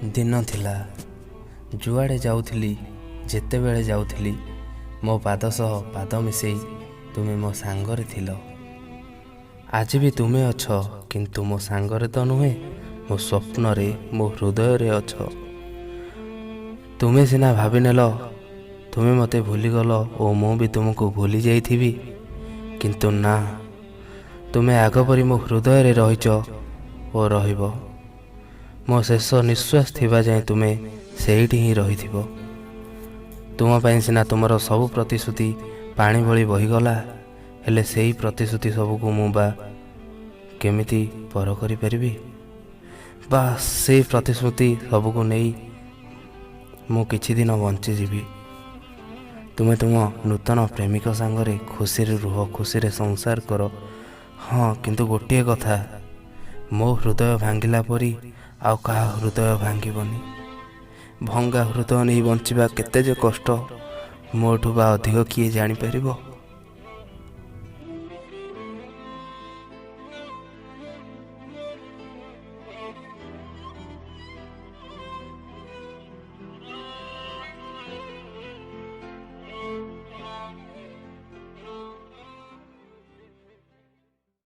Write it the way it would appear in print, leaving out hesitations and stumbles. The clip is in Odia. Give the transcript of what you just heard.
ଦିନ ଥିଲା, ଯୁଆଡ଼େ ଯାଉଥିଲି ଯେତେବେଳେ ଯାଉଥିଲି ମୋ ପାଦ ସହ ପାଦ ମିଶେଇ ତୁମେ ମୋ ସାଙ୍ଗରେ ଥିଲ। ଆଜି ବି ତୁମେ ଅଛ, କିନ୍ତୁ ମୋ ସାଙ୍ଗରେ ତ ନୁହେଁ, ମୋ ସ୍ୱପ୍ନରେ ମୋ ହୃଦୟରେ ଅଛ। ତୁମେ ସିନା ଭାବିନେଲ ତୁମେ ମୋତେ ଭୁଲିଗଲ ଓ ମୁଁ ବି ତୁମକୁ ଭୁଲି ଯାଇଥିବି, କିନ୍ତୁ ନା, ତୁମେ ଆଗ ପରି ମୋ ହୃଦୟରେ ରହିଛ ଓ ରହିବ। ମୋ ଶେଷ ନିଶ୍ୱାସ ଥିବା ଯାଏଁ ତୁମେ ସେଇଠି ହିଁ ରହିଥିବ। ତୁମ ପାଇଁ ସିନା ତୁମର ସବୁ ପ୍ରତିଶ୍ରୁତି ପାଣି ଭଳି ବହିଗଲା, ହେଲେ ସେଇ ପ୍ରତିଶ୍ରୁତି ସବୁକୁ ମୁଁ ବା କେମିତି ପର କରିପାରିବି? ବାସ୍ ସେଇ ପ୍ରତିଶ୍ରୁତି ସବୁକୁ ନେଇ ମୁଁ କିଛି ଦିନ ବଞ୍ଚିଯିବି। ତୁମେ ତୁମ ନୂତନ ପ୍ରେମିକ ସାଙ୍ଗରେ ଖୁସିରେ ରୁହ, ଖୁସିରେ ସଂସାର କର। ହଁ, କିନ୍ତୁ ଗୋଟିଏ କଥା, ମୋ ହୃଦୟ ଭାଙ୍ଗିଲା ପରି ଆଉ କାହା ହୃଦୟ ଭାଙ୍ଗିବନି। ଭଙ୍ଗା ହୃଦୟ ନେଇ ବଞ୍ଚିବା କେତେ ଯେ କଷ୍ଟ, ମୋଠୁ ବା ଅଧିକ କିଏ ଜାଣିପାରିବ?